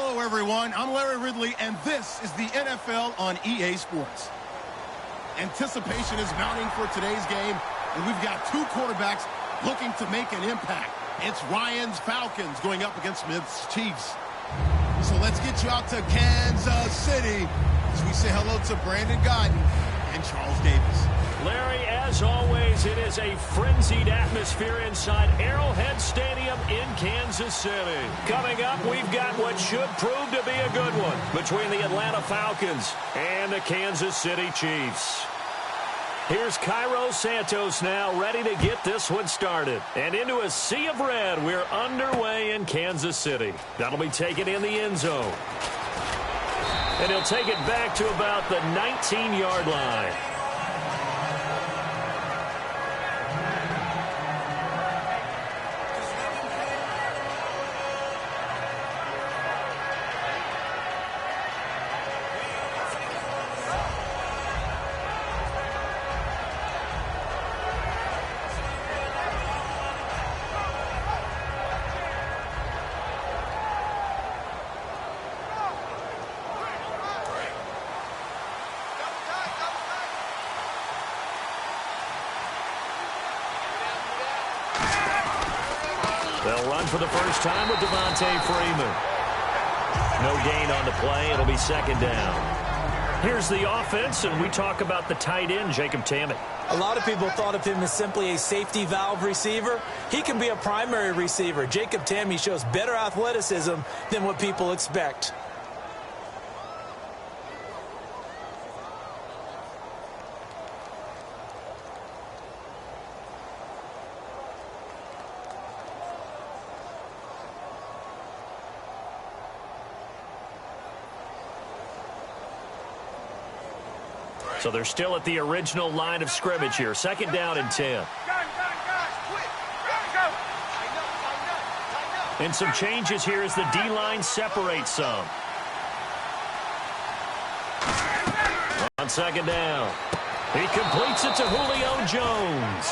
Hello, everyone. I'm Larry Ridley, and this is the NFL on EA Sports. Anticipation is mounting for today's game, and we've got two quarterbacks looking to make an impact. It's Ryan's Falcons going up against Smith's Chiefs. So let's get you out to Kansas City as we say hello to Brandon Godden and Charles Davis. Larry, as always, it is a frenzied atmosphere inside Arrowhead Stadium in Kansas City. Coming up, we've got what should prove to be a good one between the Atlanta Falcons and the Kansas City Chiefs. Here's Cairo Santos now ready to get this one started. And into a sea of red, we're underway in Kansas City. That'll be taken in the end zone. And he'll take it back to about the 19-yard line. They'll run for the first time with Devontae Freeman. No gain on the play. It'll be second down. Here's the offense, and we talk about the tight end, Jacob Tammett. A lot of people thought of him as simply a safety valve receiver. He can be a primary receiver. Jacob Tammett shows better athleticism than what people expect. So they're still at the original line of scrimmage here. Second down and 10. And some changes here as the D-line separates some. On second down, he completes it to Julio Jones.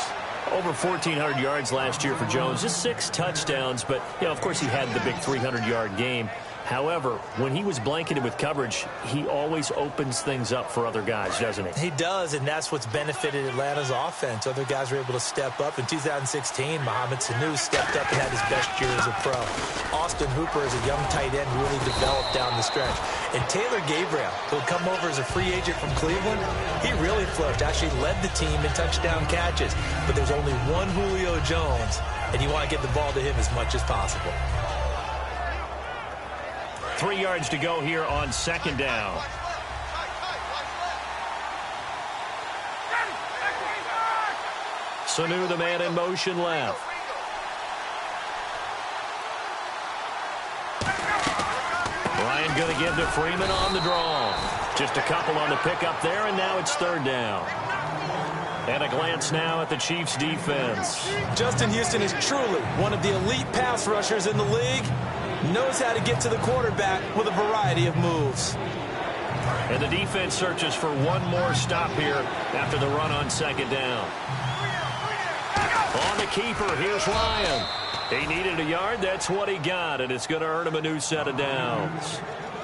Over 1,400 yards last year for Jones. Just 6 touchdowns, but, of course he had the big 300-yard game. However, when he was blanketed with coverage, he always opens things up for other guys, doesn't he? He does, and that's what's benefited Atlanta's offense. Other guys were able to step up. In 2016, Mohamed Sanu stepped up and had his best year as a pro. Austin Hooper, as a young tight end, really developed down the stretch. And Taylor Gabriel, who'll come over as a free agent from Cleveland, he really flourished. Actually led the team in touchdown catches. But there's only one Julio Jones, and you want to get the ball to him as much as possible. 3 yards to go here on second down. Sanu, the man in motion left. Ryan going to give to Freeman on the draw. Just a couple on the pickup there, and now it's third down. And a glance now at the Chiefs' defense. Justin Houston is truly one of the elite pass rushers in the league. Knows how to get to the quarterback with a variety of moves. And the defense searches for one more stop here after the run on second down. On the keeper, here's Ryan. He needed a yard. That's what he got, and it's going to earn him a new set of downs.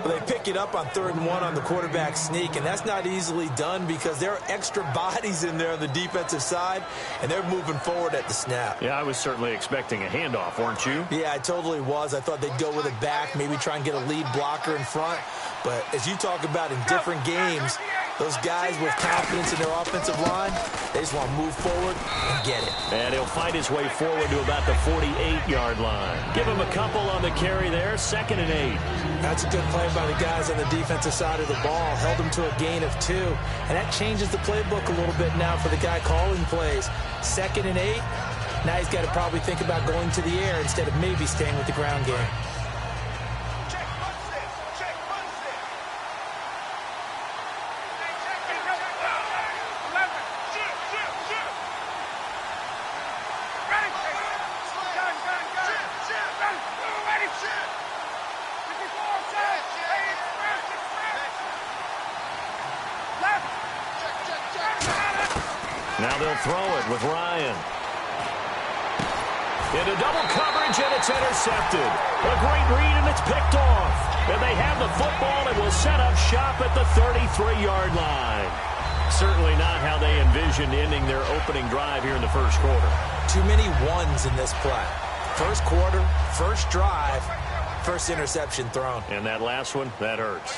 Well, they pick it up on 3rd and 1 on the quarterback sneak, and that's not easily done because there are extra bodies in there on the defensive side, and they're moving forward at the snap. Yeah, I was certainly expecting a handoff, weren't you? Yeah, I totally was. I thought they'd go with it back, maybe try and get a lead blocker in front. But as you talk about in different games, those guys with confidence in their offensive line, they just want to move forward and get it. And he'll fight his way forward to about the 48-yard line. Give him a couple on the carry there, 2nd and 8. That's a good play by the guys on the defensive side of the ball. Held them to a gain of 2. And that changes the playbook a little bit now for the guy calling plays. 2nd and 8. Now he's got to probably think about going to the air instead of maybe staying with the ground game. Now they'll throw it with Ryan. Into double coverage, and it's intercepted. A great read, and it's picked off. And they have the football and will set up shop at the 33-yard line. Certainly not how they envisioned ending their opening drive here in the first quarter. Too many ones in this play. First quarter, first drive, first interception thrown. And that last one, that hurts.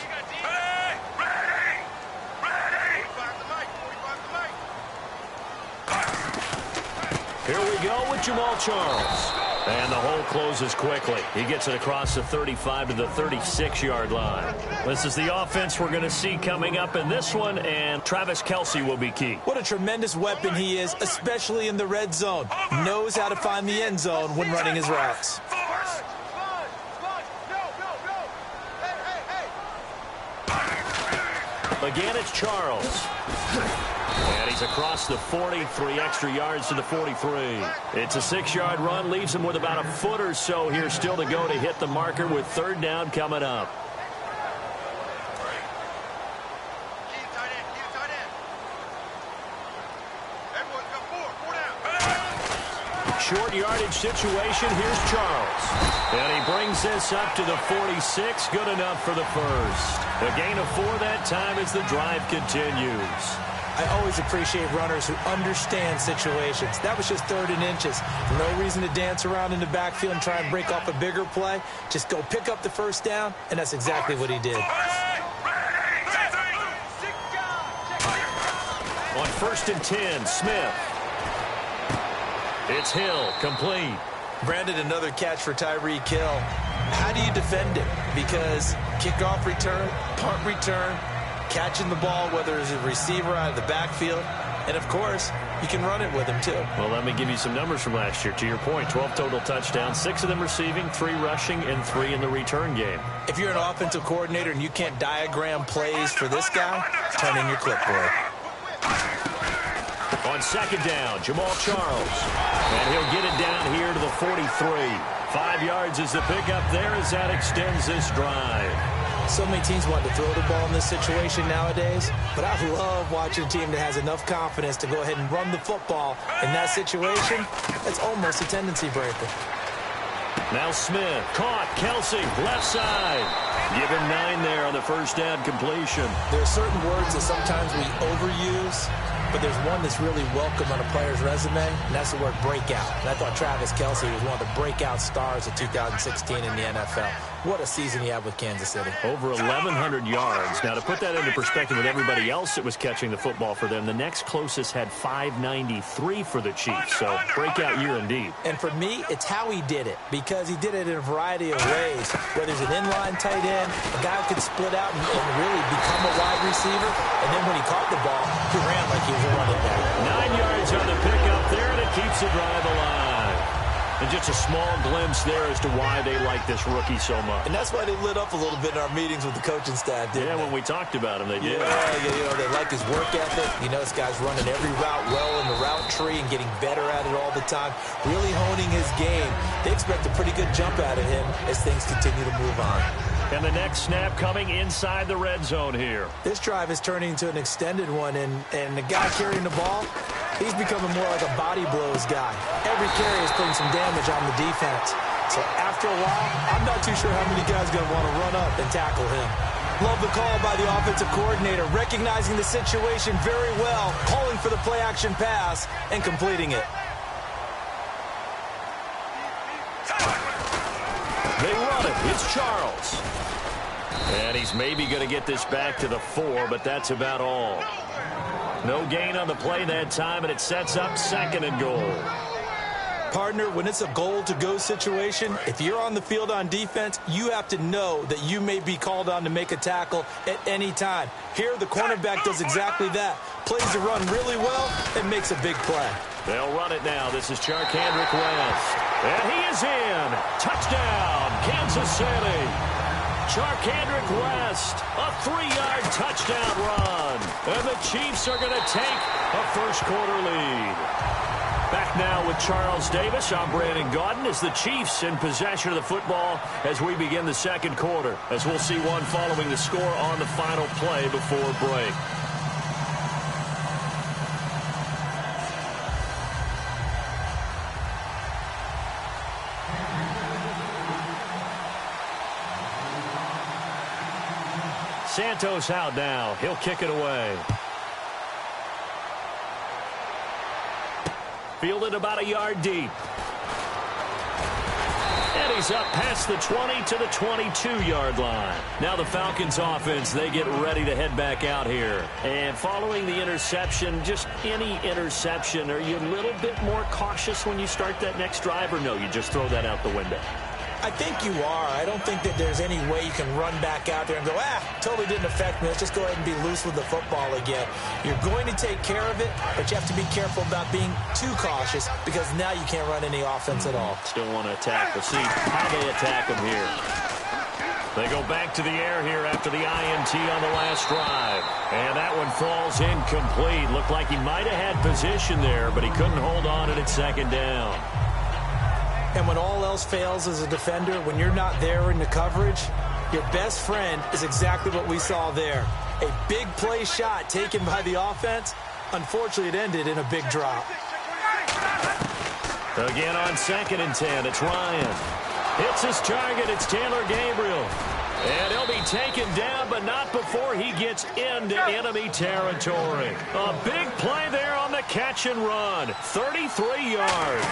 Here we go with Jamal Charles. And the hole closes quickly. He gets it across the 35 to the 36-yard line. This is the offense we're going to see coming up in this one, and Travis Kelce will be key. What a tremendous weapon he is, especially in the red zone. Knows how to find the end zone when running his routes. Again, it's Charles. And he's across the 40, 3 extra yards to the 43. It's a 6-yard run, leaves him with about a foot or so here still to go to hit the marker with third down coming up. Short yardage situation, here's Charles. And he brings this up to the 46, good enough for the first. A gain of 4 that time as the drive continues. I always appreciate runners who understand situations. That was just 3rd and inches. No reason to dance around in the backfield and try and break off a bigger play. Just go pick up the first down, and that's exactly what he did. On 1st and 10, Smith. It's Hill, complete. Brandon, another catch for Tyreek Hill. How do you defend it? Because kickoff return, punt return, catching the ball, whether it's a receiver out of the backfield, and, of course, you can run it with him, too. Well, let me give you some numbers from last year. To your point, 12 total touchdowns, 6 of them receiving, 3 rushing, and 3 in the return game. If you're an offensive coordinator and you can't diagram plays for this guy, turn in your clipboard. On 2nd down, Jamal Charles. And he'll get it down here to the 43. 5 yards is the pickup there as that extends this drive. So many teams want to throw the ball in this situation nowadays, but I love watching a team that has enough confidence to go ahead and run the football. In that situation, that's almost a tendency breaker. Now Smith, caught, Kelce, left side. Give him 9 there on the first down completion. There are certain words that sometimes we overuse, but there's one that's really welcome on a player's resume, and that's the word breakout. And I thought Travis Kelce was one of the breakout stars of 2016 in the NFL. What a season he had with Kansas City. Over 1,100 yards. Now, to put that into perspective with everybody else that was catching the football for them, the next closest had 593 for the Chiefs. So, breakout year indeed. And for me, it's how he did it, because he did it in a variety of ways. Whether he's an inline tight end, a guy who could split out and really become a wide receiver, and then when he caught the ball, he ran like he was a running back. 9 yards on the pickup there, and it keeps the drive alive. And just a small glimpse there as to why they like this rookie so much. And that's why they lit up a little bit in our meetings with the coaching staff, didn't they? When we talked about him, they did. Yeah, they like his work ethic. You know, this guy's running every route well in the route tree and getting better at it all the time, really honing his game. They expect a pretty good jump out of him as things continue to move on. And the next snap coming inside the red zone here. This drive is turning into an extended one, and the guy carrying the ball, he's becoming more like a body blows guy. Every carry is putting some damage on the defense. So after a while, I'm not too sure how many guys are going to want to run up and tackle him. Love the call by the offensive coordinator, recognizing the situation very well, calling for the play-action pass, and completing it. They run it. It's Charles. And he's maybe going to get this back to the 4, but that's about all. No gain on the play that time, and it sets up 2nd and goal. Partner, when it's a goal-to-go situation, if you're on the field on defense, you have to know that you may be called on to make a tackle at any time. Here, the cornerback does exactly that. Plays the run really well and makes a big play. They'll run it now. This is Charkandrick West. And he is in. Touchdown, Kansas City. Charkandrick West, a 3-yard touchdown run. And the Chiefs are going to take a first-quarter lead. Back now with Charles Davis. I'm Brandon Gaudin as the Chiefs in possession of the football as we begin the second quarter. As we'll see one following the score on the final play before break. Santos out now. He'll kick it away. Fielded about a yard deep. And he's up past the 20 to the 22-yard line. Now the Falcons offense, they get ready to head back out here. And following the interception, just any interception, are you a little bit more cautious when you start that next drive, or no, you just throw that out the window? I think you are. I don't think that there's any way you can run back out there and go, totally didn't affect me. Let's just go ahead and be loose with the football again. You're going to take care of it, but you have to be careful about being too cautious because now you can't run any offense at all. Still want to attack. We'll see how they attack them here. They go back to the air here after the INT on the last drive. And that one falls incomplete. Looked like he might have had position there, but he couldn't hold on at second down. And when all else fails as a defender, when you're not there in the coverage, your best friend is exactly what we saw there. A big play shot taken by the offense. Unfortunately, it ended in a big drop. Again on 2nd and 10, it's Ryan. Hits his target, it's Taylor Gabriel. And he'll be taken down, but not before he gets into enemy territory. A big play there on the catch and run. 33 yards.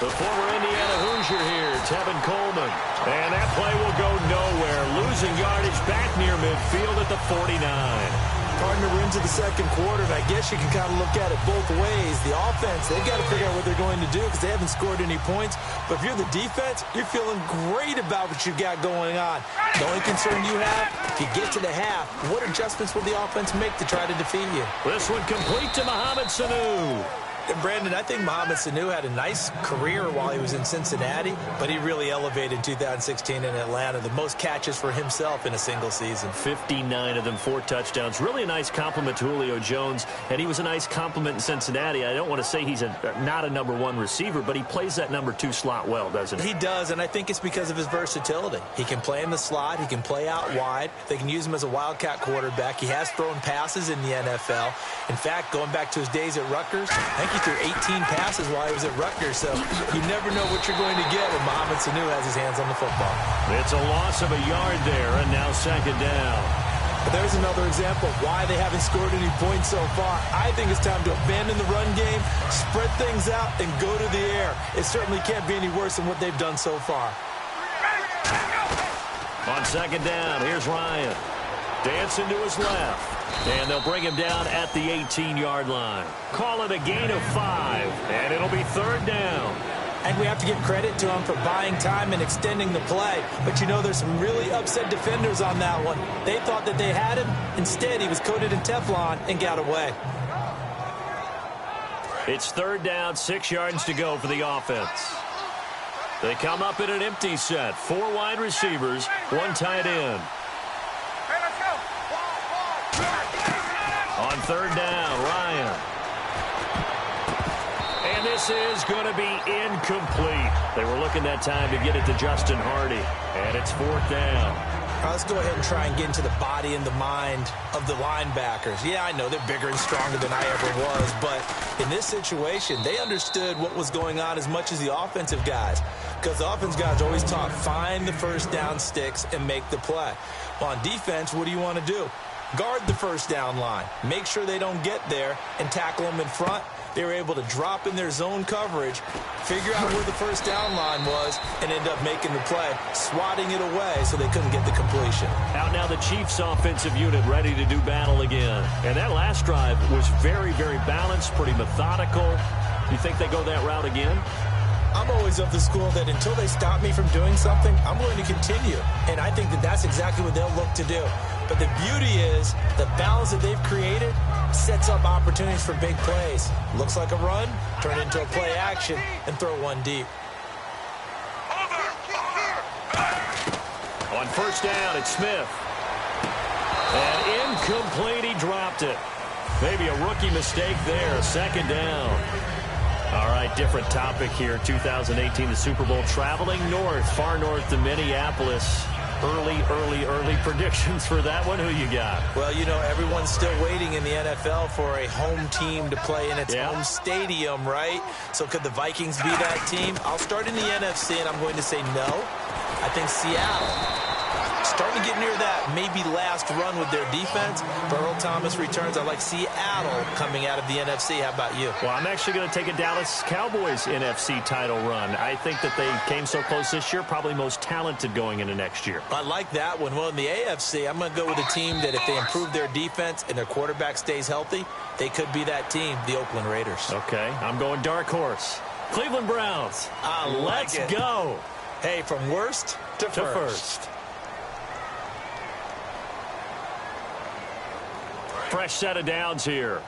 The former Indiana Hoosier here, Tevin Coleman. And that play will go nowhere. Losing yardage back near midfield at the 49. Partner, we're into the second quarter, and I guess you can kind of look at it both ways. The offense, they've got to figure out what they're going to do because they haven't scored any points. But if you're the defense, you're feeling great about what you've got going on. The only concern you have, if you get to the half, what adjustments will the offense make to try to defeat you? This one complete to Mohamed Sanu. And Brandon, I think Mohamed Sanu had a nice career while he was in Cincinnati, but he really elevated 2016 in Atlanta. The most catches for himself in a single season. 59 of them, 4 touchdowns. Really a nice compliment to Julio Jones, and he was a nice compliment in Cincinnati. I don't want to say he's not a number 1 receiver, but he plays that number 2 slot well, doesn't he? He does, and I think it's because of his versatility. He can play in the slot. He can play out wide. They can use him as a wildcat quarterback. He has thrown passes in the NFL. In fact, going back to his days at Rutgers, I think he threw 18 passes while he was at Rutgers, so you never know what you're going to get when Mohamed Sanu has his hands on the football. It's a loss of a yard there, and now 2nd down. But there's another example of why they haven't scored any points so far. I think it's time to abandon the run game, spread things out, and go to the air. It certainly can't be any worse than what they've done so far. On 2nd down, here's Ryan. Dancing to his left. And they'll bring him down at the 18-yard line. Call it a gain of 5, and it'll be 3rd down. And we have to give credit to him for buying time and extending the play. But, you know, there's some really upset defenders on that one. They thought that they had him. Instead, he was coated in Teflon and got away. It's 3rd down, 6 yards to go for the offense. They come up in an empty set. 4 wide receivers, 1 tight end. On 3rd down, Ryan. And this is going to be incomplete. They were looking that time to get it to Justin Hardy. And it's 4th down. Let's go ahead and try and get into the body and the mind of the linebackers. Yeah, I know they're bigger and stronger than I ever was, but in this situation, they understood what was going on as much as the offensive guys, because the offensive guys always taught, find the first down sticks and make the play. Well, on defense, what do you want to do? Guard the first down line. Make sure they don't get there and tackle them in front. They were able to drop in their zone coverage, figure out where the first down line was, and end up making the play, swatting it away so they couldn't get the completion. Out now the Chiefs offensive unit ready to do battle again. And that last drive was very, very balanced, pretty methodical. You think they go that route again? I'm always of the school that until they stop me from doing something, I'm going to continue. And I think that that's exactly what they'll look to do. But the beauty is the balance that they've created sets up opportunities for big plays. Looks like a run, turn it into a play action, and throw one deep. On 1st down, it's Smith. And incomplete, he dropped it. Maybe a rookie mistake there, 2nd down. All right, different topic here. 2018, the Super Bowl, traveling north, far north to Minneapolis. Early predictions for that one. Who you got? Well, you know, everyone's still waiting in the NFL for a home team to play in its home stadium, right? So could the Vikings be that team? I'll start in the NFC, and I'm going to say no. I think Seattle. starting to get near that maybe last run with their defense. But Earl Thomas returns. I like Seattle coming out of the NFC. How about you? Well, I'm actually going to take a Dallas Cowboys NFC title run. I think that they came so close this year, probably most talented going into next year. I like that one. Well, in the AFC, I'm going to go with a team that if they improve their defense and their quarterback stays healthy, they could be that team, the Oakland Raiders. Okay, I'm going dark horse. Cleveland Browns. Let's go. Hey, from worst to first. Fresh set of downs here.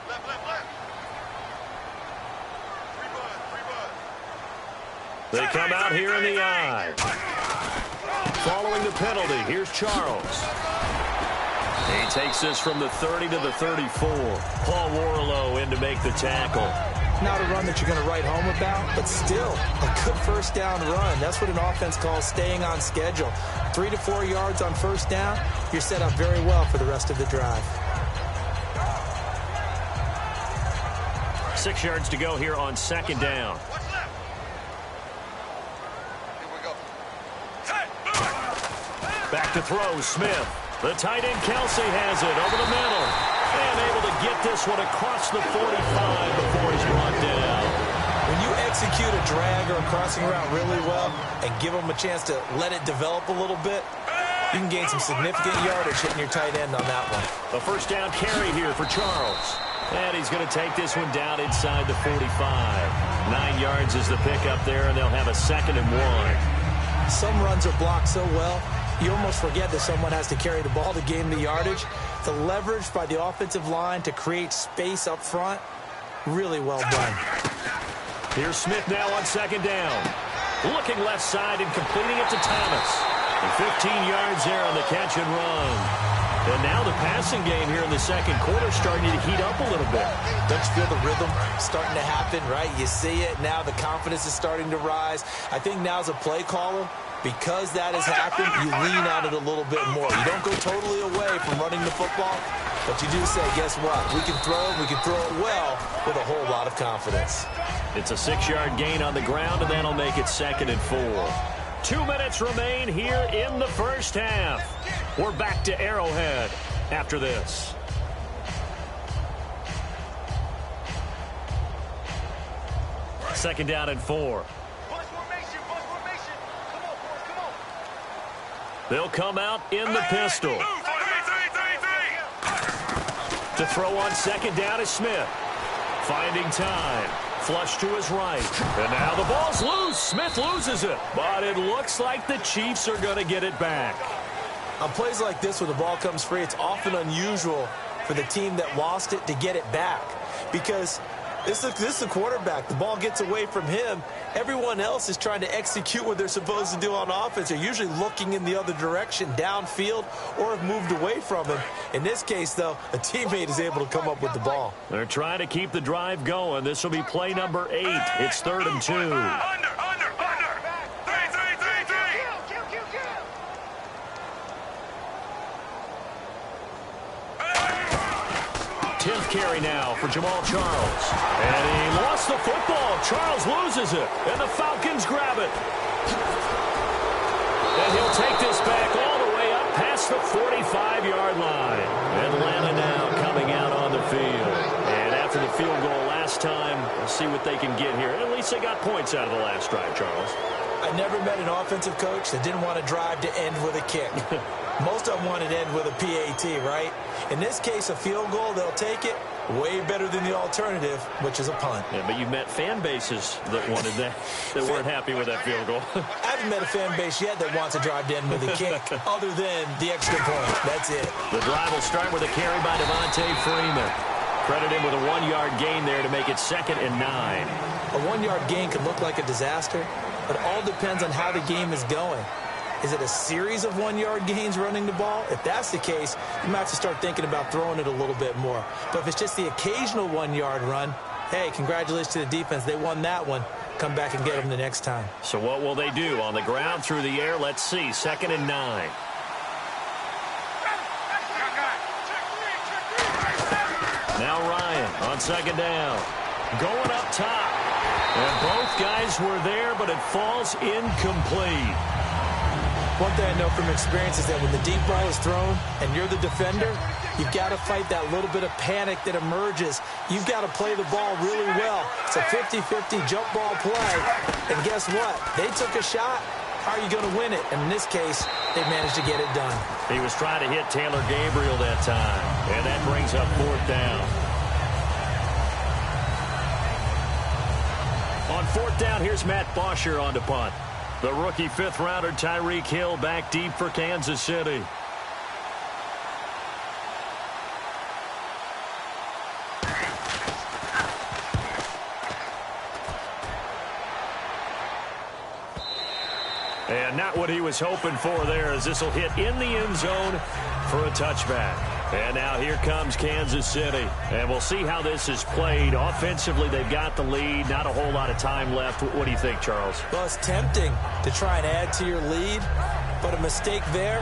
They come out here in the I. Following the penalty, here's Charles. He takes this from the 30 to the 34. Paul Warlow in to make the tackle. Not a run that you're going to write home about, but still a good first down run. That's what an offense calls staying on schedule. 3 to 4 yards on first down, you're set up very well for the rest of the drive. 6 yards to go here on second down. Back to throw, Smith. The tight end, Kelsey, has it over the middle. And able to get this one across the 45 before he's brought down. When you execute a drag or a crossing route really well and give them a chance to let it develop a little bit, you can gain some significant yardage hitting your tight end on that one. A first down carry here for Charles. And he's going to take this one down inside the 45. 9 yards is the pickup there, and they'll have a 2nd and 1. Some runs are blocked so well, you almost forget that someone has to carry the ball to gain the yardage. The leverage by the offensive line to create space up front, really well done. Here's Smith now on second down. Looking left side and completing it to Thomas. And 15 yards there on the catch and run. And now the passing game here in the second quarter starting to heat up a little bit. Don't you feel the rhythm starting to happen, right? You see it now. The confidence is starting to rise. I think now as a play caller, because that has happened, you lean on it a little bit more. You don't go totally away from running the football, but you do say, guess what? We can throw it. We can throw it well with a whole lot of confidence. It's a 6-yard gain on the ground, and that'll make it 2nd and 4. 2 minutes remain here in the first half. We're back to Arrowhead after this. Second down and 4. They'll come out in the pistol. To throw on second down is Smith. Finding time. Flush to his right. And now the ball's loose. Smith loses it. But it looks like the Chiefs are going to get it back. On plays like this where the ball comes free, it's often unusual for the team that lost it to get it back. Because this is the quarterback. The ball gets away from him. Everyone else is trying to execute what they're supposed to do on offense. They're usually looking in the other direction, downfield, or have moved away from him. In this case, though, a teammate is able to come up with the ball. They're trying to keep the drive going. This will be play number 8. It's 3rd and 2. 10th carry now for Jamal Charles. And he lost the football. Charles loses it. And the Falcons grab it. And he'll take this back all the way up past the 45-yard line. Atlanta now coming out on the field. And after the field goal last time, we'll see what they can get here. At least they got points out of the last drive, Charles. I never met an offensive coach that didn't want to drive to end with a kick. Most of them wanted to end with a PAT, right? In this case, a field goal, they'll take it. Way better than the alternative, which is a punt. Yeah, but you've met fan bases that wanted that, that weren't happy with that field goal. I haven't met a fan base yet that wants to drive to end with a kick, other than the extra point. That's it. The drive will start with a carry by Devontae Freeman. Credit him with a 1-yard gain there to make it 2nd and 9. A 1-yard gain can look like a disaster, but it all depends on how the game is going. Is it a series of 1-yard gains running the ball? If that's the case, you might have to start thinking about throwing it a little bit more. But if it's just the occasional 1-yard run, hey, congratulations to the defense. They won that one. Come back and get them the next time. So what will they do? On the ground, through the air? Let's see. 2nd and 9. Now Ryan on second down. Going up top. And both guys were there, but it falls incomplete. One thing I know from experience is that when the deep ball is thrown and you're the defender, you've got to fight that little bit of panic that emerges. You've got to play the ball really well. It's a 50-50 jump ball play. And guess what? They took a shot. How are you going to win it? And in this case, they managed to get it done. He was trying to hit Taylor Gabriel that time. And that brings up 4th down. On 4th down, here's Matt Bosher on to punt. The rookie 5th-rounder Tyreek Hill back deep for Kansas City. And not what he was hoping for there, as this will hit in the end zone for a touchback. And now here comes Kansas City. And we'll see how this is played. Offensively, they've got the lead. Not a whole lot of time left. What do you think, Charles? Well, it's tempting to try and add to your lead, but a mistake there,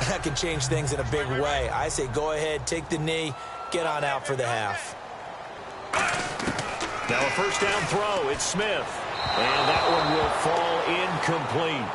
that can change things in a big way. I say go ahead, take the knee, get on out for the half. Now a 1st down throw. It's Smith. And that one will fall incomplete.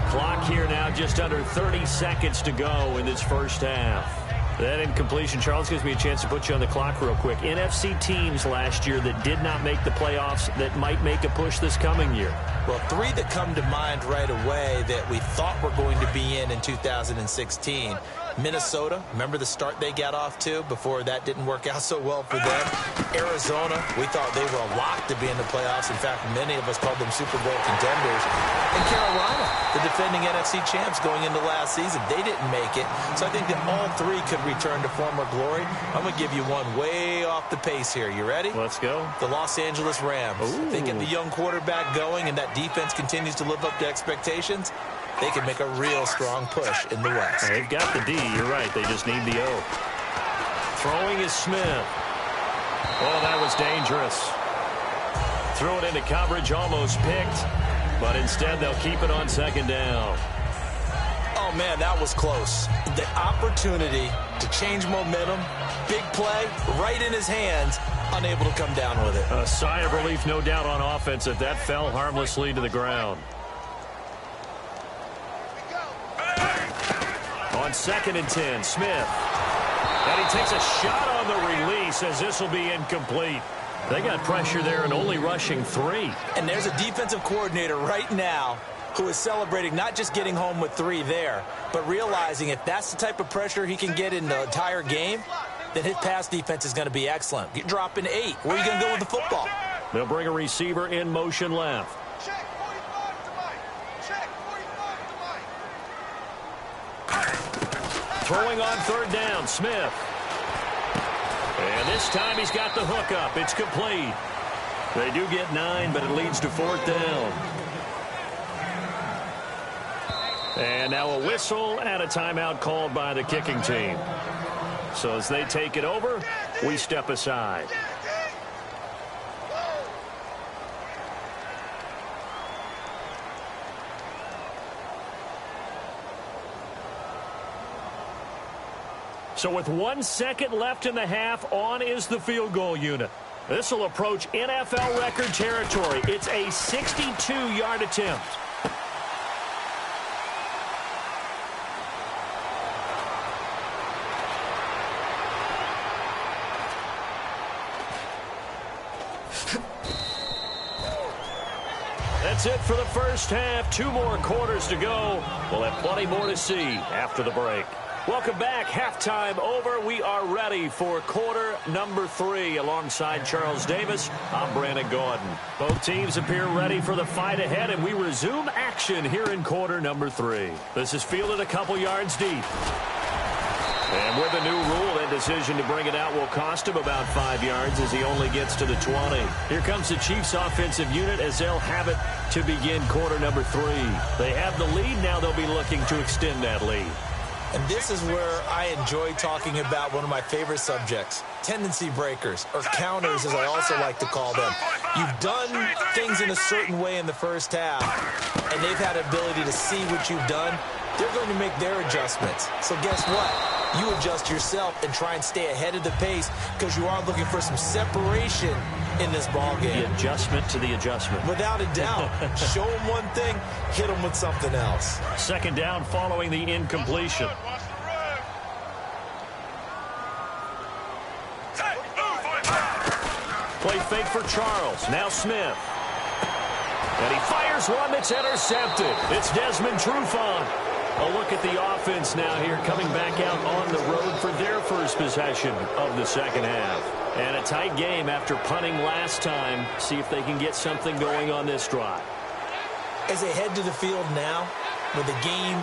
Clock here now just under 30 seconds to go in this first half. That incompletion, Charles, gives me a chance to put you on the clock real quick. NFC teams last year that did not make the playoffs that might make a push this coming year. Well, 3 that come to mind right away that we thought were going to be in 2016. Minnesota, remember the start they got off to before that didn't work out so well for them. Arizona, we thought they were a lock to be in the playoffs. In fact, many of us called them Super Bowl contenders. And Carolina, the defending NFC champs going into last season, they didn't make it. So I think that all 3 could return to former glory. I'm going to give you one way off the pace here. You ready? Let's go. The Los Angeles Rams. Ooh. They get the young quarterback going and that defense continues to live up to expectations. They can make a real strong push in the West. They've got the D. You're right. They just need the O. Throwing is Smith. Oh, that was dangerous. Threw it into coverage, almost picked. But instead, they'll keep it on 2nd down. Oh, man, that was close. The opportunity to change momentum, big play, right in his hands, unable to come down with it. A sigh of relief, no doubt, on offense that fell harmlessly to the ground. On 2nd and 10, Smith. And he takes a shot on the release as this will be incomplete. They got pressure there and only rushing 3. And there's a defensive coordinator right now who is celebrating not just getting home with 3 there, but realizing if that's the type of pressure he can get in the entire game, then his pass defense is going to be excellent. You're dropping 8. Where are you going to go with the football? They'll bring a receiver in motion left. Check 45 to Mike. Check 45 to Mike. Throwing on 3rd down, Smith. And this time he's got the hook up. It's complete. They do get 9, but it leads to 4th down. And now a whistle and a timeout called by the kicking team. So as they take it over, we step aside. So with 1 second left in the half, on is the field goal unit. This will approach NFL record territory. It's a 62-yard attempt. That's it for the first half. 2 more quarters to go. We'll have plenty more to see after the break. Welcome back. Halftime over. We are ready for quarter number 3. Alongside Charles Davis, I'm Brandon Gordon. Both teams appear ready for the fight ahead, and we resume action here in quarter number 3. This is fielded a couple yards deep. And with the new rule, that decision to bring it out will cost him about 5 yards as he only gets to the 20. Here comes the Chiefs offensive unit as they'll have it to begin quarter number 3. They have the lead. Now they'll be looking to extend that lead. And this is where I enjoy talking about one of my favorite subjects, tendency breakers, or counters as I also like to call them. You've done things in a certain way in the first half, and they've had the ability to see what you've done. They're going to make their adjustments. So guess what? you adjust yourself and try and stay ahead of the pace because you are looking for some separation in this ball game. The adjustment to the adjustment. Without a doubt. Show them one thing, hit them with something else. Second down following the incompletion. Play fake for Charles. Now Smith. And he fires one that's intercepted. It's Desmond Trufant. A look at the offense now here, coming back out on the road for their first possession of the second half. And a tight game after punting last time. See if they can get something going on this drive. As they head to the field now, with the game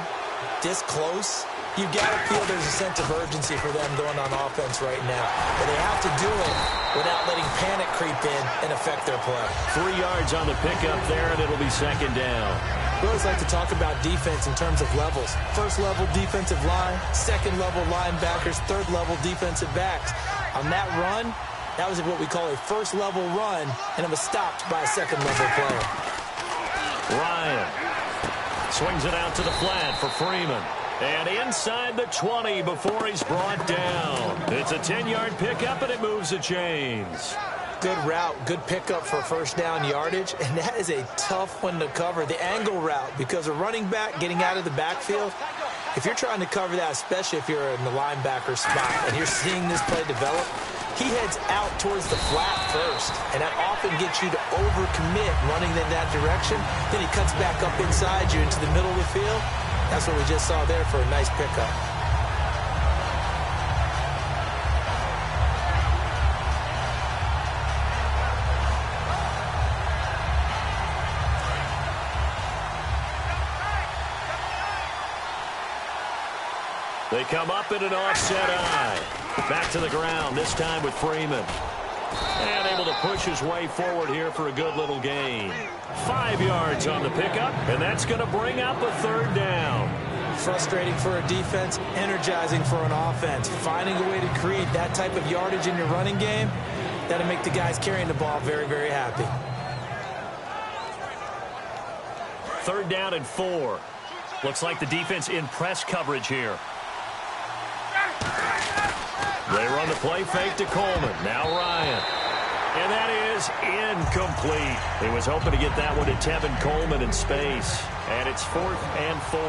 this close, you've got to feel there's a sense of urgency for them going on offense right now. But they have to do it without letting panic creep in and affect their play. 3 yards on the pickup there, and it'll be second down. We always like to talk about defense in terms of levels. First level defensive line, second level linebackers, third level defensive backs. On that run, that was what we call a first level run, and it was stopped by a second level player. Ryan swings it out to the flat for Freeman. And inside the 20 before he's brought down. It's a 10-yard pickup, and it moves the chains. Good route, good pickup for first down yardage, and that is a tough one to cover. The angle route, because a running back getting out of the backfield, if you're trying to cover that, especially if you're in the linebacker spot and you're seeing this play develop, he heads out towards the flat first, and that often gets you to overcommit running in that direction. Then he cuts back up inside you into the middle of the field. That's what we just saw there for a nice pickup. They come up in an offset eye. Back to the ground, this time with Freeman. And able to push his way forward here for a good little gain. 5 yards on the pickup, and that's going to bring up a third down. Frustrating for a defense, energizing for an offense. Finding a way to create that type of yardage in your running game, that'll make the guys carrying the ball very, very happy. Third down and 4. Looks like the defense in press coverage here. They run the play fake to Coleman. Now Ryan. And that is incomplete. He was hoping to get that one to Tevin Coleman in space. And it's 4th and 4.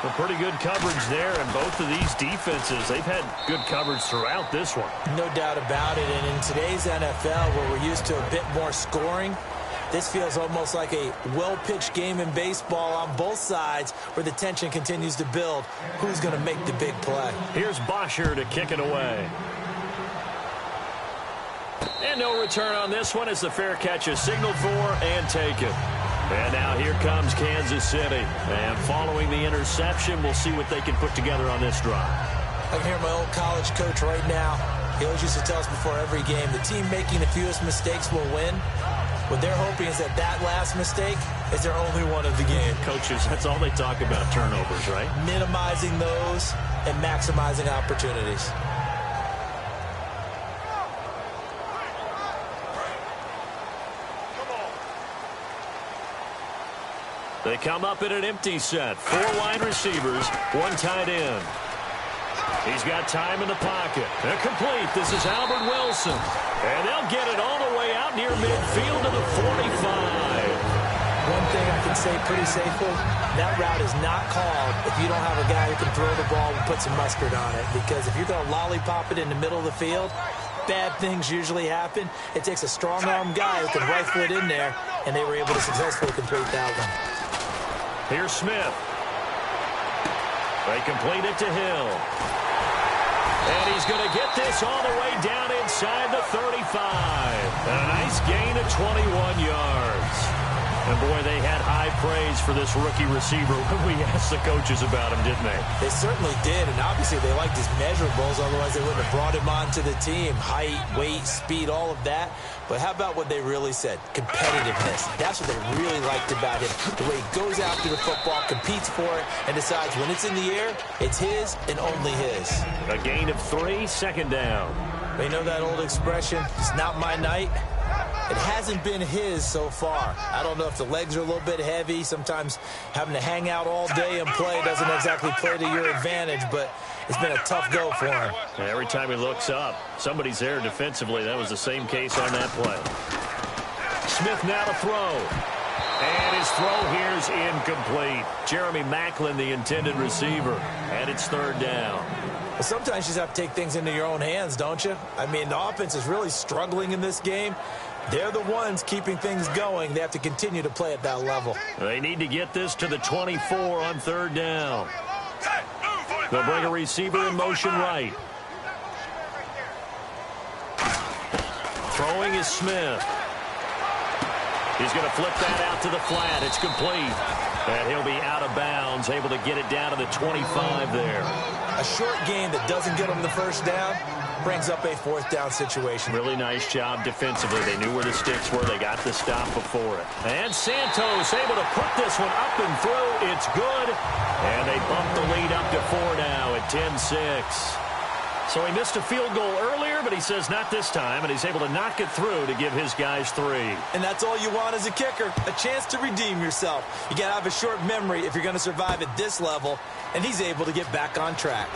Well, pretty good coverage there, and both of these defenses, they've had good coverage throughout this one. No doubt about it, and in today's NFL, where we're used to a bit more scoring, this feels almost like a well-pitched game in baseball on both sides where the tension continues to build. Who's going to make the big play? Here's Bosher to kick it away. And no return on this one as the fair catch is signaled for and taken. And now here comes Kansas City. And following the interception, we'll see what they can put together on this drive. I can hear my old college coach right now. He always used to tell us before every game, the team making the fewest mistakes will win. What they're hoping is that that last mistake is their only one of the game. Coaches, that's all they talk about, turnovers, right? Minimizing those and maximizing opportunities. They come up in an empty set. 4 wide receivers, 1 tight end. He's got time in the pocket. They're complete. This is Albert Wilson. And they'll get it all the way out near midfield to the 45. One thing I can say pretty safely, that route is not called if you don't have a guy who can throw the ball and put some mustard on it. Because if you're going to lollipop it in the middle of the field, bad things usually happen. It takes a strong-arm guy who can rifle it in there, and they were able to successfully complete that one. Here's Smith. They complete it to Hill. And he's going to get this all the way down inside the 35. And a nice gain of 21 yards. And, boy, they had high praise for this rookie receiver when we asked the coaches about him, didn't they? They certainly did, and obviously they liked his measurables, otherwise they wouldn't have brought him onto the team. Height, weight, speed, all of that. But how about what they really said? Competitiveness. That's what they really liked about him. The way he goes after the football, competes for it, and decides when it's in the air, it's his and only his. A gain of 3, second down. They know that old expression, it's not my night. It hasn't been his so far. I don't know if the legs are a little bit heavy. Sometimes having to hang out all day and play doesn't exactly play to your advantage. But It's been a tough go for him. Every time he looks up, somebody's there defensively. That was the same case on that play. Smith now to throw. And his throw here is incomplete. Jeremy Maclin, the intended receiver. And it's third down. Well, sometimes you just have to take things into your own hands, don't you? I mean, the offense is really struggling in this game. They're the ones keeping things going. They have to continue to play at that level. They need to get this to the 24 on third down. They'll bring a receiver in motion right. Throwing is Smith. He's going to flip that out to the flat. It's complete. And he'll be out of bounds, able to get it down to the 25 there. A short gain that doesn't get them the first down brings up a fourth down situation. Really nice job defensively. They knew where the sticks were. They got the stop before it. And Santos able to put this one up and through. It's good. And they bump the lead up to 4 now at 10-6. So he missed a field goal earlier, but he says not this time, and he's able to knock it through to give his guys 3. And that's all you want as a kicker, a chance to redeem yourself. You got to have a short memory if you're going to survive at this level, and he's able to get back on track.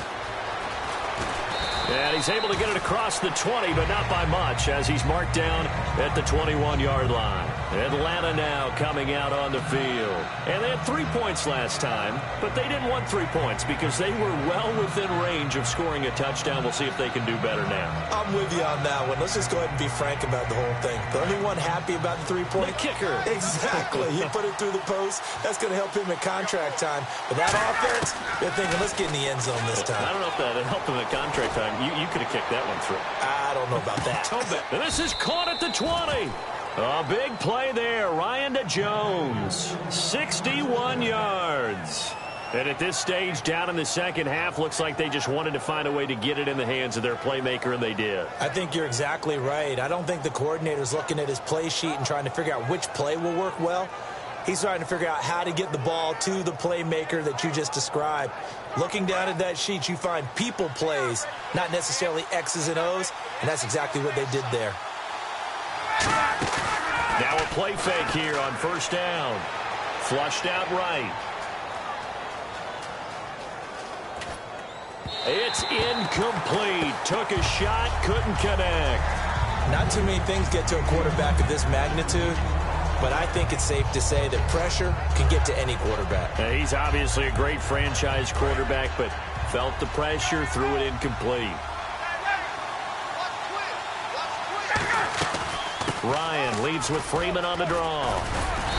And he's able to get it across the 20, but not by much, as he's marked down at the 21-yard line. Atlanta now coming out on the field. And they had 3 points last time, but they didn't want 3 points because they were well within range of scoring a touchdown. We'll see if they can do better now. I'm with you on that one. Let's just go ahead and be frank about the whole thing. The only one happy about the 3-point? The kicker. Exactly. He put it through the post. That's going to help him at contract time. But that offense, they're thinking, let's get in the end zone this time. I don't know if that helped him at contract time. You could have kicked that one through. I don't know about that. And this is caught at the 20. A big play there. Ryan to Jones. 61 yards. And at this stage, down in the second half, looks like they just wanted to find a way to get it in the hands of their playmaker, and they did. I think you're exactly right. I don't think the coordinator's looking at his play sheet and trying to figure out which play will work well. He's trying to figure out how to get the ball to the playmaker that you just described. Looking down at that sheet, you find people plays, not necessarily X's and O's, and that's exactly what they did there. Now a play fake here on first down. Flushed out right. It's incomplete. Took a shot, couldn't connect. Not too many things get to a quarterback of this magnitude, but I think it's safe to say that pressure can get to any quarterback. He's obviously a great franchise quarterback, but felt the pressure, threw it incomplete. Ryan leaves with Freeman on the draw.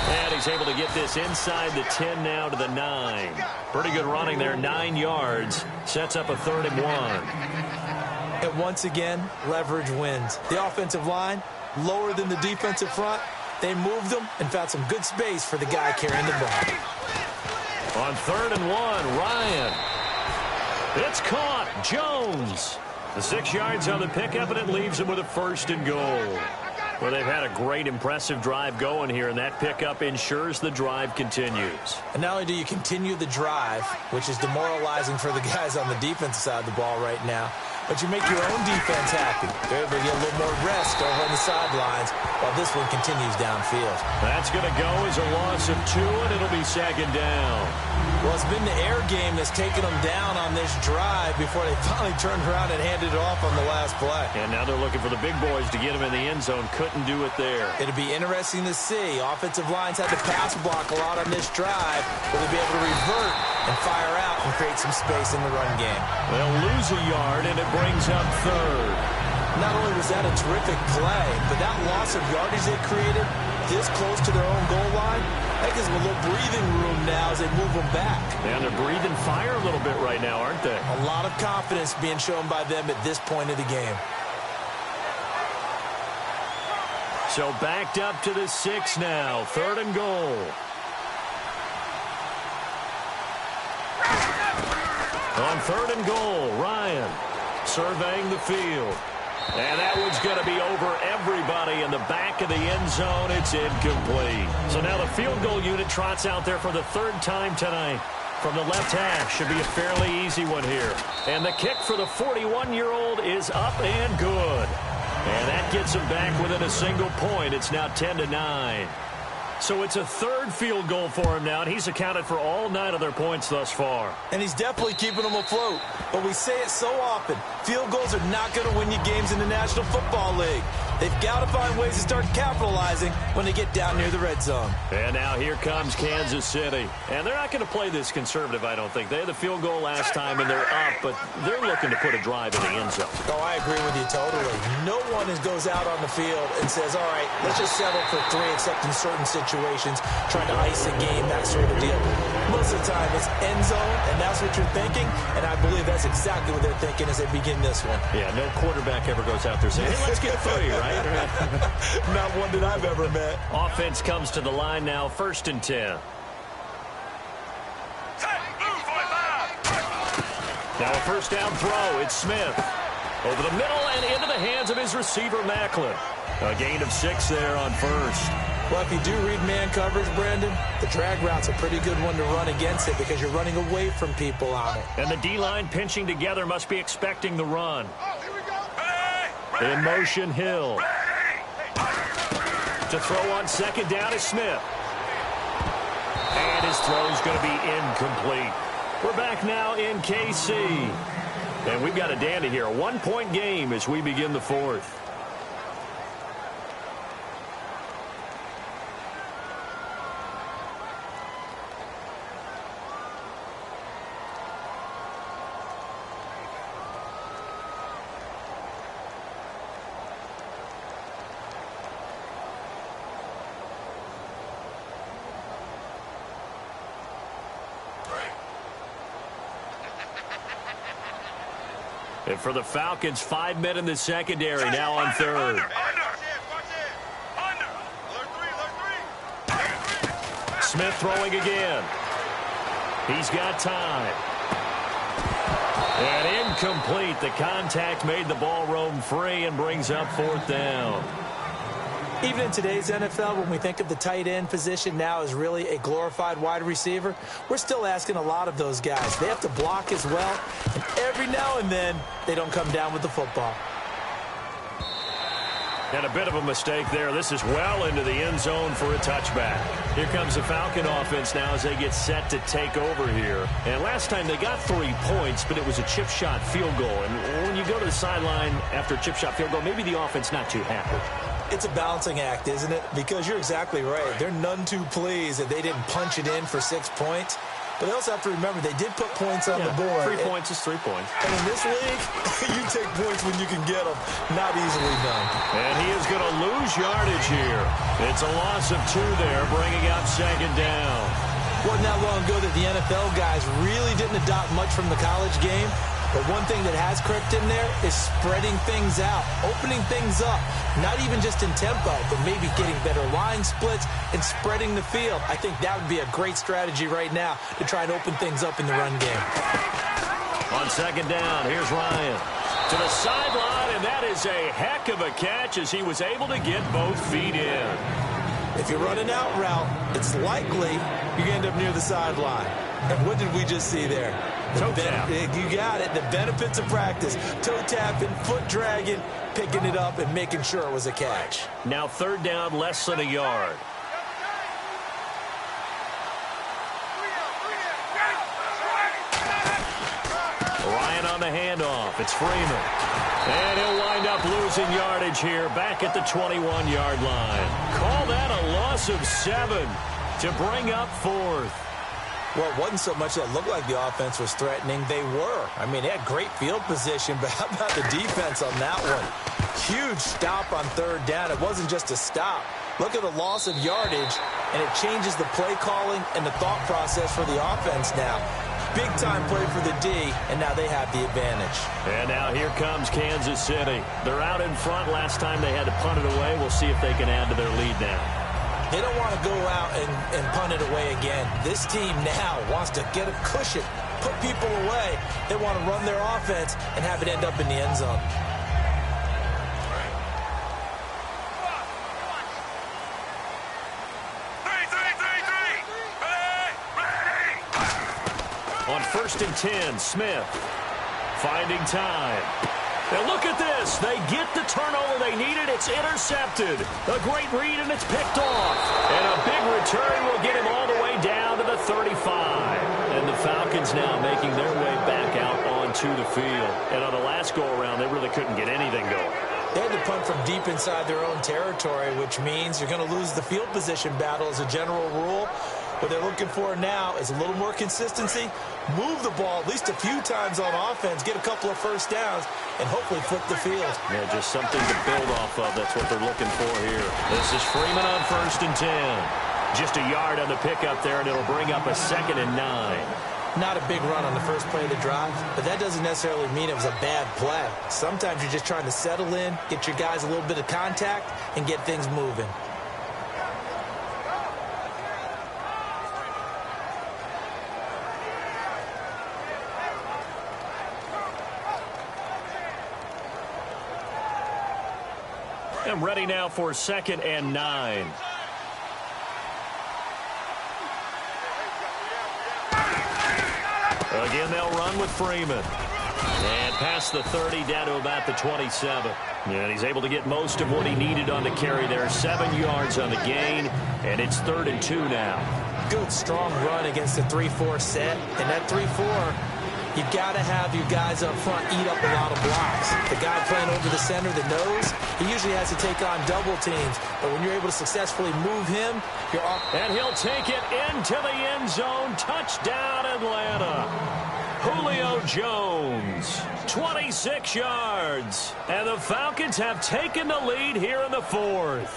And he's able to get this inside the 10 now to the 9. Pretty good running there, 9 yards. Sets up a 3rd and 1. And once again, leverage wins. The offensive line, lower than the defensive front. They moved them and found some good space for the guy carrying the ball. On 3rd and 1, Ryan. It's caught. Jones. The 6 yards on the pickup, and it leaves him with a 1st and goal. Well, they've had a great, impressive drive going here, and that pickup ensures the drive continues. And not only do you continue the drive, which is demoralizing for the guys on the defensive side of the ball right now, but you make your own defense happy. They're able to get a little more rest over on the sidelines while this one continues downfield. That's going to go as a loss of 2, and it'll be 2nd down. Well, it's been the air game that's taken them down on this drive before they finally turned around and handed it off on the last play. And now they're looking for the big boys to get them in the end zone. Couldn't do it there. It'll be interesting to see. Offensive lines had to pass block a lot on this drive. Will they be able to revert and fire out and create some space in the run game? They'll lose a yard, and it brings up 3rd. Not only was that a terrific play, but that loss of yardage they created this close to their own goal line, that gives them a little breathing room now as they move them back. And they're breathing fire a little bit right now, aren't they? A lot of confidence being shown by them at this point of the game. So backed up to the 6 now. 3rd and goal. On 3rd and goal, Ryan surveying the field. And that one's going to be over everybody in the back of the end zone. It's incomplete. So now the field goal unit trots out there for the 3rd time tonight. From the left half, should be a fairly easy one here. And the kick for the 41-year-old is up and good. And that gets him back within a single point. It's now 10-9. So it's a third field goal for him now, and he's accounted for all 9 of their points thus far. And he's definitely keeping them afloat. But we say it so often, field goals are not going to win you games in the National Football League. They've got to find ways to start capitalizing when they get down near the red zone. And now here comes Kansas City. And they're not going to play this conservative, I don't think. They had the field goal last time, and they're up, but they're looking to put a drive in the end zone. Oh, I agree with you totally. No one goes out on the field and says, all right, let's just settle for 3, except in certain situations, trying to ice a game, that sort of deal. Most of the time, it's end zone, and that's what you're thinking, and I believe that's exactly what they're thinking as they begin this one. Yeah, no quarterback ever goes out there saying, hey, let's get 3, right? Not one that I've ever met. Offense comes to the line now, 1st and 10. Now a first down throw. It's Smith. Over the middle and into the hands of his receiver, Macklin. A gain of 6 there on first. Well, if you do read man coverage, Brandon, the drag route's a pretty good one to run against it because you're running away from people on it. And the D-line pinching together must be expecting the run. In motion, Hill. To throw on 2nd down is Smith. And his throw's going to be incomplete. We're back now in KC. And we've got a dandy here. A 1-point game as we begin the 4th. And for the Falcons, 5 men in the secondary now on 3rd. Smith throwing again. He's got time. And incomplete. The contact made the ball roam free and brings up 4th down. Even in today's NFL, when we think of the tight end position now as really a glorified wide receiver, we're still asking a lot of those guys. They have to block as well, and every now and then, they don't come down with the football. And a bit of a mistake there. This is well into the end zone for a touchback. Here comes the Falcon offense now as they get set to take over here. And last time they got 3 points, but it was a chip shot field goal. And when you go to the sideline after a chip shot field goal, maybe the offense not too happy. It's a balancing act, isn't it? Because you're exactly right. They're none too pleased that they didn't punch it in for 6 points. But they also have to remember they did put points on the board. 3 points is 3 points. And in this league, you take points when you can get them. Not easily done. And he is going to lose yardage here. It's a loss of 2 there, bringing up 2nd down. Wasn't that long ago that the NFL guys really didn't adopt much from the college game. But one thing that has crept in there is spreading things out, opening things up, not even just in tempo, but maybe getting better line splits and spreading the field. I think that would be a great strategy right now to try and open things up in the run game. On 2nd down, here's Ryan. To the sideline, and that is a heck of a catch as he was able to get both feet in. If you run an out route, it's likely you end up near the sideline. And what did we just see there? Toe tap. You got it. The benefits of practice. Toe tapping, foot dragging, picking it up, and making sure it was a catch. Now 3rd down, less than a yard. Ryan on the handoff. It's Freeman. And he'll wind up losing yardage here back at the 21-yard line. Call that a loss of 7 to bring up 4th. Well, it wasn't so much that it looked like the offense was threatening. They were. I mean, they had great field position, but how about the defense on that one? Huge stop on 3rd down. It wasn't just a stop. Look at the loss of yardage, and it changes the play calling and the thought process for the offense now. Big-time play for the D, and now they have the advantage. And now here comes Kansas City. They're out in front. Last time they had to punt it away. We'll see if they can add to their lead now. They don't want to go out and punt it away again. This team now wants to get a cushion, put people away. They want to run their offense and have it end up in the end zone. On 1st and 10, Smith finding time. And look at this. They get the turnover they needed. It's intercepted. A great read, and it's picked off. And a big return will get him all the way down to the 35. And the Falcons now making their way back out onto the field. And on the last go-around, they really couldn't get anything going. They had to punt from deep inside their own territory, which means you're going to lose the field position battle as a general rule. What they're looking for now is a little more consistency, move the ball at least a few times on offense, get a couple of first downs, and hopefully flip the field. Yeah, just something to build off of. That's what they're looking for here. This is Freeman on 1st and 10. Just a yard on the pickup there, and it'll bring up a 2nd and 9. Not a big run on the first play of the drive, but that doesn't necessarily mean it was a bad play. Sometimes you're just trying to settle in, get your guys a little bit of contact, and get things moving. And ready now for 2nd and 9. Again, they'll run with Freeman. And past the 30 down to about the 27. And he's able to get most of what he needed on the carry there. 7 yards on the gain, and it's 3rd and 2 now. Good, strong run against the 3-4 set. And that 3-4, you've got to have your guys up front eat up a lot of blocks. The guy playing over the center, the nose, he usually has to take on double teams. But when you're able to successfully move him, you're off. And he'll take it into the end zone. Touchdown, Atlanta. Julio Jones, 26 yards. And the Falcons have taken the lead here in the 4th.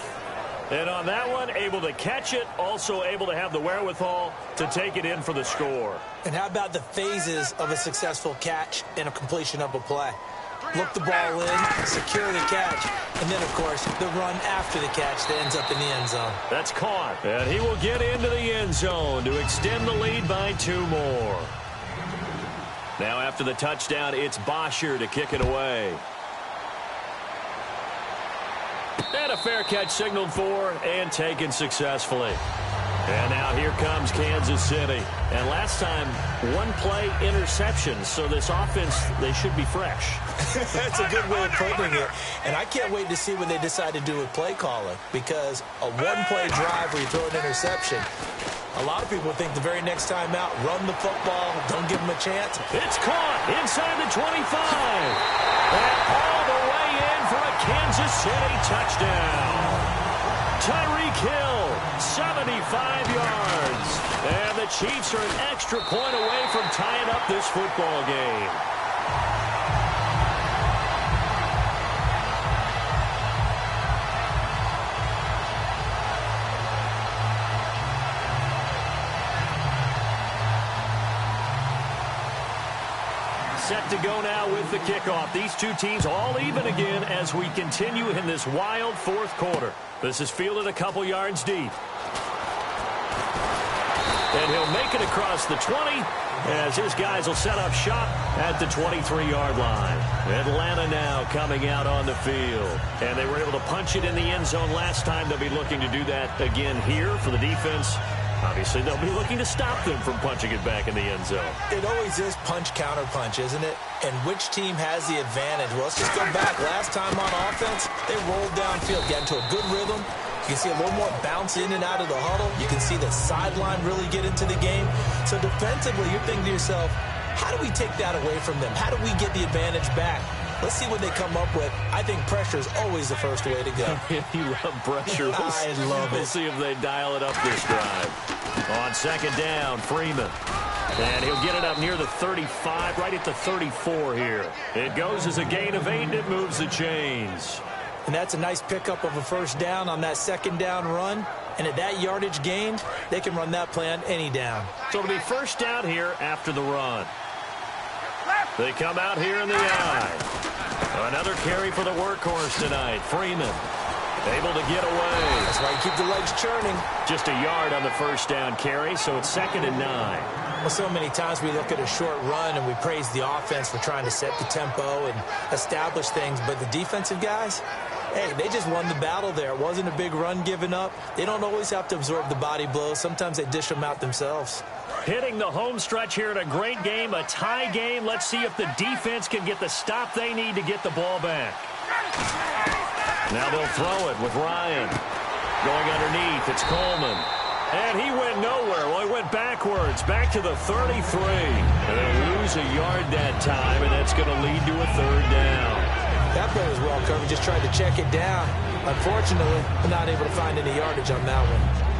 And on that one, able to catch it, also able to have the wherewithal to take it in for the score. And how about the phases of a successful catch and a completion of a play? Look the ball in, secure the catch, and then, of course, the run after the catch that ends up in the end zone. That's caught. And he will get into the end zone to extend the lead by 2 more. Now after the touchdown, it's Bosher to kick it away. And a fair catch signaled for and taken successfully. And now here comes Kansas City. And last time, 1-play interception. So this offense, they should be fresh. That's a good way of putting it. And I can't wait to see what they decide to do with play calling. Because a 1-play drive where you throw an interception, a lot of people think the very next time out, run the football, don't give them a chance. It's caught inside the 25. And all the way in for a Kansas City touchdown. Tyreek Hill, 75 yards. And the Chiefs are an extra point away from tying up this football game. Set to go now with the kickoff. These two teams all even again as we continue in this wild 4th quarter. This is fielded a couple yards deep. And he'll make it across the 20 as his guys will set up shop at the 23-yard line. Atlanta now coming out on the field. And they were able to punch it in the end zone last time. They'll be looking to do that again here for the defense. Obviously, they'll be looking to stop them from punching it back in the end zone. It always is punch-counter-punch, isn't it? And which team has the advantage? Well, let's just go back. Last time on offense, they rolled downfield, got into a good rhythm. You can see a little more bounce in and out of the huddle. You can see the sideline really get into the game. So defensively, you're thinking to yourself, how do we take that away from them? How do we get the advantage back? Let's see what they come up with. I think pressure is always the first way to go. You love pressure. I love it. We'll see if they dial it up this drive. On 2nd down, Freeman. And he'll get it up near the 35, right at the 34 here. It goes as a gain of 8, and it moves the chains. And that's a nice pickup of a first down on that 2nd down run. And at that yardage gained, they can run that play on any down. So it'll be first down here after the run. They come out here in the eye. Another carry for the workhorse tonight. Freeman able to get away. That's why you keep the legs churning. Just a yard on the first down carry, so it's 2nd and 9. Well, so many times we look at a short run and we praise the offense for trying to set the tempo and establish things. But the defensive guys, hey, they just won the battle there. It wasn't a big run given up. They don't always have to absorb the body blows. Sometimes they dish them out themselves. Hitting the home stretch here in a great game, a tie game. Let's see if the defense can get the stop they need to get the ball back. Now they'll throw it with Ryan. Going underneath, it's Coleman. And he went nowhere. Well, he went backwards, back to the 33. And they'll lose a yard that time, and that's going to lead to a third down. That play was well covered. Just tried to check it down. Unfortunately, not able to find any yardage on that one.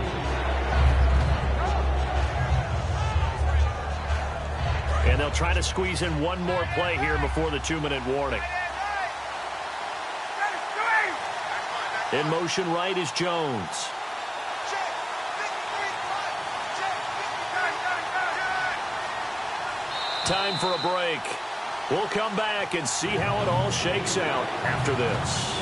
And they'll try to squeeze in one more play here before the 2-minute warning. In motion right is Jones. Time for a break. We'll come back and see how it all shakes out after this.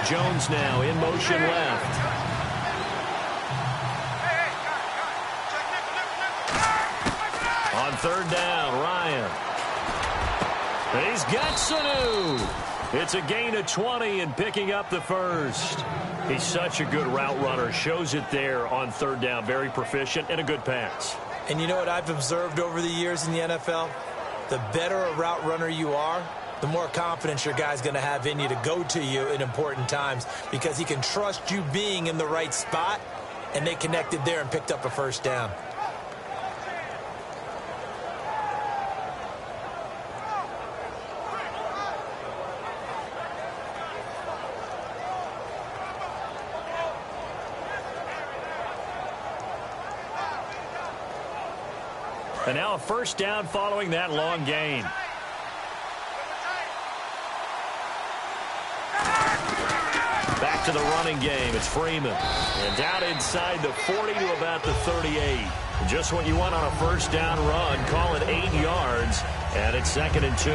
Jones now in motion left. On third down, Ryan. He's got Sanu. It's a gain of 20 and picking up the first. He's such a good route runner. Shows it there on third down. Very proficient and a good pass. And you know what I've observed over the years in the NFL? The better a route runner you are, the more confidence your guy's going to have in you to go to you in important times because he can trust you being in the right spot, and they connected there and picked up a first down. And now a first down following that long gain. Back to the running game. It's Freeman. And down inside the 40 to about the 38. Just what you want on a first down run. Call it 8 yards. And it's 2nd and 2.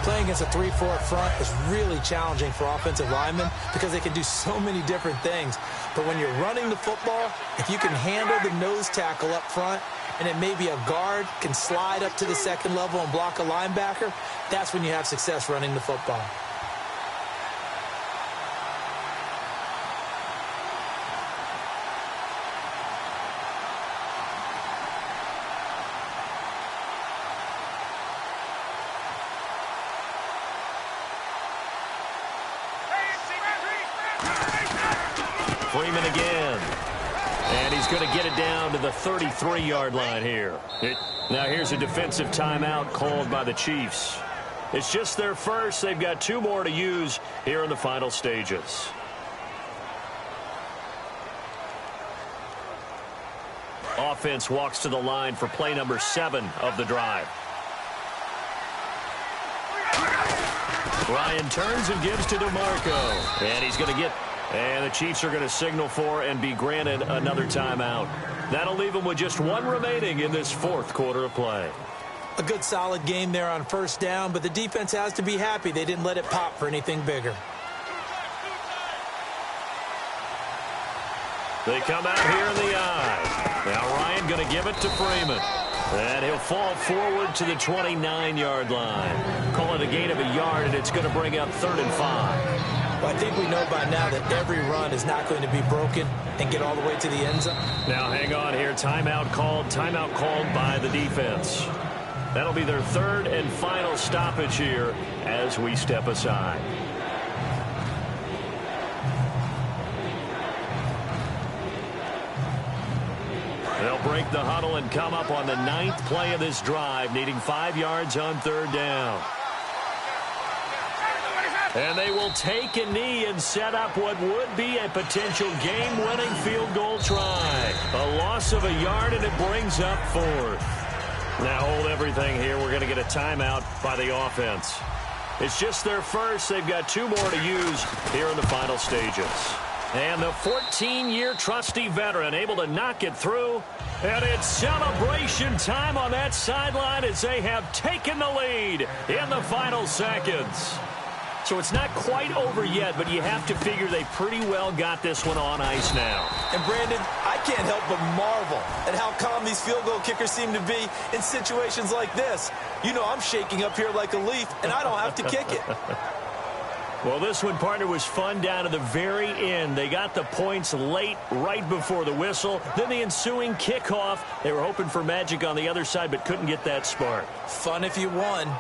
Playing against a 3-4 front is really challenging for offensive linemen because they can do so many different things. But when you're running the football, if you can handle the nose tackle up front, and then maybe a guard can slide up to the second level and block a linebacker, that's when you have success running the football. Freeman again. And he's going to get it down to the 33-yard line here. Now here's a defensive timeout called by the Chiefs. It's just their first. They've got 2 more to use here in the final stages. Offense walks to the line for play number 7 of the drive. Ryan turns and gives to DeMarco. And he's going to get... And the Chiefs are going to signal for and be granted another timeout. That'll leave them with just 1 remaining in this 4th quarter of play. A good solid game there on first down, but the defense has to be happy they didn't let it pop for anything bigger. They come out here in the eye. Now Ryan going to give it to Freeman. And he'll fall forward to the 29-yard line. Call it a gain of a yard, and it's going to bring up 3rd and 5. Well, I think we know by now that every run is not going to be broken and get all the way to the end zone. Now hang on here. Timeout called by the defense. That'll be their 3rd and final stoppage here as we step aside. They'll break the huddle and come up on the 9th play of this drive, needing 5 yards on 3rd down. And they will take a knee and set up what would be a potential game-winning field goal try. A loss of a yard, and it brings up 4th. Now hold everything here. We're going to get a timeout by the offense. It's just their first. They've got 2 more to use here in the final stages. And the 14-year trusty veteran able to knock it through. And it's celebration time on that sideline as they have taken the lead in the final seconds. So it's not quite over yet, but you have to figure they pretty well got this one on ice now. And, Brandon, I can't help but marvel at how calm these field goal kickers seem to be in situations like this. You know I'm shaking up here like a leaf, and I don't have to kick it. Well, this one, partner, was fun down to the very end. They got the points late, right before the whistle. Then the ensuing kickoff. They were hoping for magic on the other side, but couldn't get that spark. Fun if you won,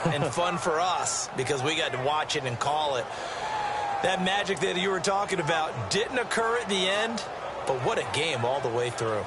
and fun for us because we got to watch it and call it. That magic that you were talking about didn't occur at the end, but what a game all the way through.